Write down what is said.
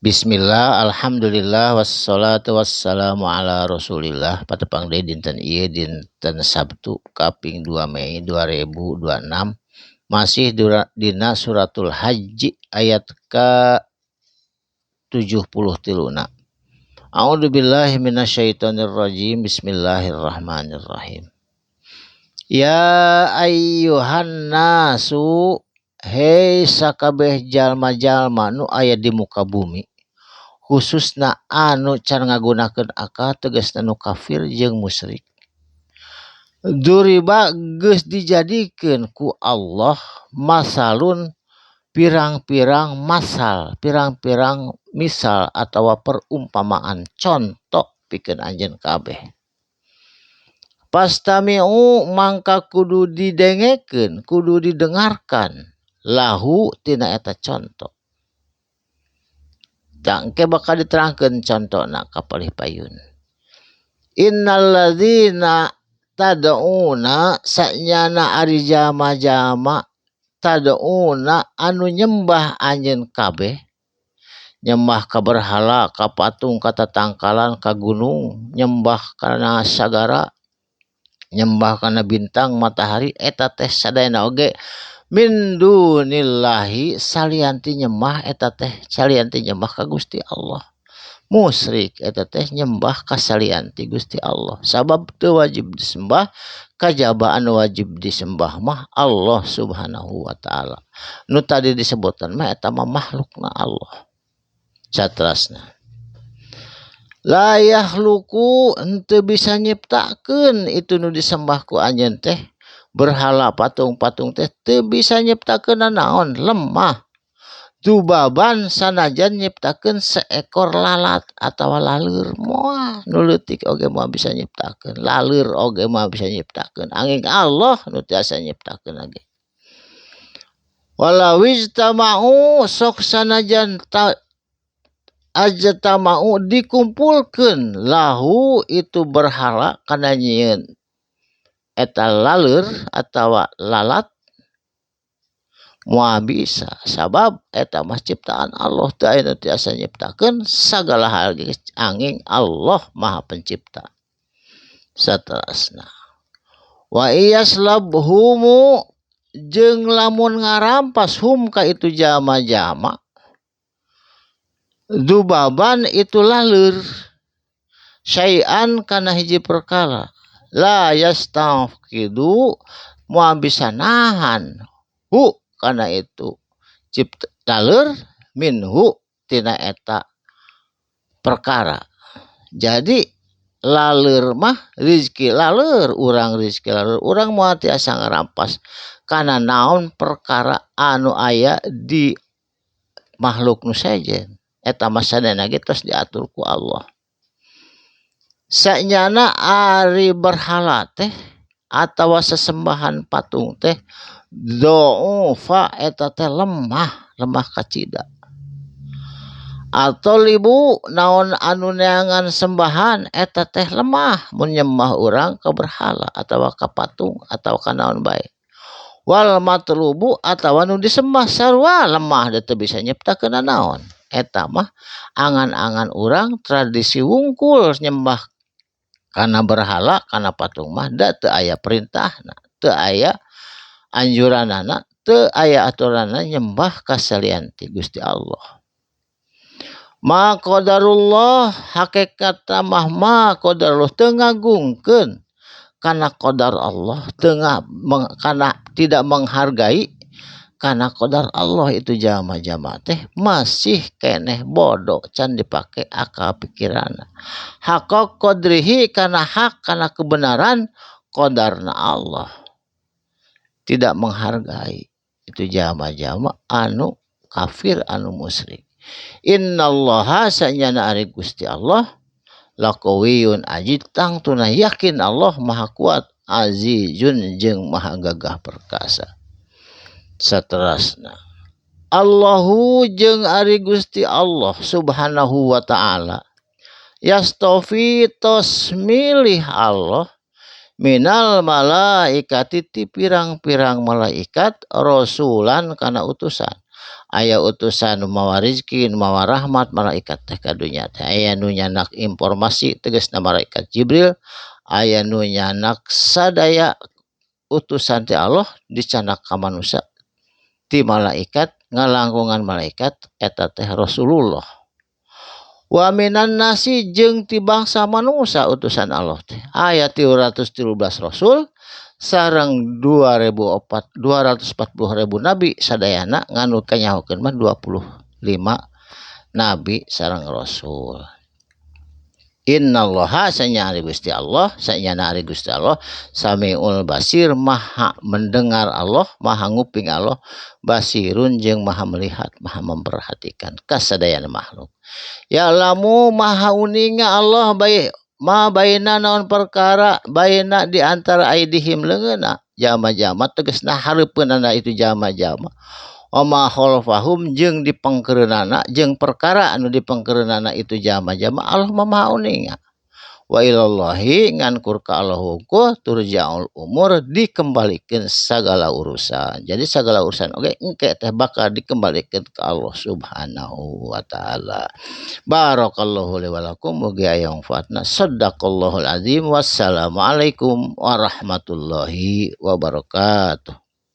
Bismillah, alhamdulillah, wassalatu wassalamu ala rasulillah. Patepang deui dinten ieu dinten Sabtu kaping 2 Mei 2026. Masih dina suratul Haji ayat ke 73. A'udzubillahi minasyaitonirrajim. Bismillahirrahmanirrahim. Ya ayyuhan nasu, hei sakabeh jalma-jalma nu aya di muka bumi, khususna anu can ngagunakeun akal tegasna nu kafir jeung musyrik. Duriba geus dijadikeun ku Allah masalun pirang-pirang masal, pirang-pirang misal atawa perumpamaan contoh pikeun anjeun kabeh. Pastami'u mangka kudu didengekeun, kudu didengarkan lahu tina eta contoh. Dangke bakal diterangkeun contona kapalih payun. Innalladzina tad'una sanyana ari jama-jama tad'una anu nyembah anjeun kabeh, nyembah ka berhala, ka patung, ka tatangkalan, ka gunung, nyembah kana sagara, nyembah kana bintang, matahari, eta teh sadayana oge min dunillahi salianti nyembah eta teh salianti nyembah ka Gusti Allah. Musyrik eta teh nyembah ka salianti Gusti Allah. Sabab teu wajib disembah, kajaba anu wajib disembah mah Allah Subhanahu wa taala. Nu tadi disebutkan mah eta mah makhlukna Allah. Saterasna. La yakhluqu henteu bisa nyiptakeun itu nu disembah ku anjeun teh, berhala patung-patung teh teu bisa nyiptakeun naon, lemah. Dubaban sanajan nyiptakeun seekor lalat atawa laleur, moal nu leutik oge moal bisa nyiptakeun, laleur oge moal bisa nyiptakeun, angin Allah nu tiasa nyiptakeun oge. Walau ijtama'u sok sanajan ajtama'u dikumpulkeun lahu itu berhala kana nyieun eta laleur atawa lalat, moal bisa sabab eta mah ciptaan Allah, teu aya nu tiasa nyiptakeun sagala hal geus angin Allah Maha Pencipta. Saterasna. Wa iyaslabhumu jeung lamun ngarampas hum ka itu jama-jama, dubaban itu laleur, syai'an kana hiji perkara, la yastafqidu moal bisa nahan hu kana itu cipta laleur minhu tina eta perkara. Jadi laleur mah rizki laleur, urang rizki laleur, urang moal tiasa ngarampas kana naon perkara anu aya di makhluk nu sejen. Eta mah sadayana ge tos diatur ku Allah. Sanyana ari berhala teh atawa sesembahan patung teh do'ufa eta teh lemah kacida. Atau libu naon anu neangan sembahan eta teh lemah mun nyembah urang ka berhala atawa ka patung atawa ka naon bae. Wal matlubu atawa nu disembah sarua lemah teu bisa nyiptakeun naon. Eta mah angan-angan urang tradisi wungkul nyembah kana berhala kana patung mah da teu aya perintahna, teu aya anjuranana, teu aya aturanna nyembah ka salianti Gusti Allah. Ma qadarullah hakikatna mah qadarullah teu ngagungkeun kana qadar Allah, teu kana tidak menghargai kana qadar Allah itu jama-jama teh masih keneh bodoh can dipake akal pikiranna. Haqqa qadrihi kana hak kana kebenaran qadarna Allah. Tidak menghargai itu jama-jama anu kafir anu musyrik. Innallaha sanyana ari Gusti Allah laqawiyun aziz tangtuna yakin Allah maha kuat, azizun jeung maha gagah perkasa. Saterasna. Allahu jeung ari Gusti Allah Subhanahu wa taala yastofi tos milih Allah minal malaikati ti pirang-pirang malaikat rasulan kana utusan. aya utusan nu mawa rizki nu mawa rahmat malaikat teh ka dunya teh aya nu nyanak informasi tegasna malaikat Jibril aya nu nyanak sadaya utusan ti Allah dicanak ka manusia ti malaikat ngalangkungan malaikat eta teh Rasulullah wa minan nasi jeung ti bangsa manusia utusan Allah teh aya 313 rasul sareng 240.000 nabi sadayana nganu kanyahokeun mah 25 nabi sareng rasul. Innallaha sanya ari Gusti Allah Samiul Basir maha mendengar Allah maha nguping Allah basirun jeung maha melihat maha memperhatikan kasadayana makhluk. Ya lamu maha uninga Allah baik ma baina naon perkara baina di antara aidihim leungeuna jama-jama tegasna hareupeunana itu jama-jama Oma khalfahum jeung dipengkeureunana jeung perkara anu dipengkeureunana itu jama-jama Allah maha uninga wa ilallahi ngankur ka Allah hukum turja'ul umur dikembalikeun sagala urusan jadi sagala urusan oge engke teh bakal dikembalikeun ka Allah subhanahu wa ta'ala. Barakallahu li wa lakum mugi aya manfaatna sadaqallahul azim wassalamualaikum warahmatullahi wabarakatuh.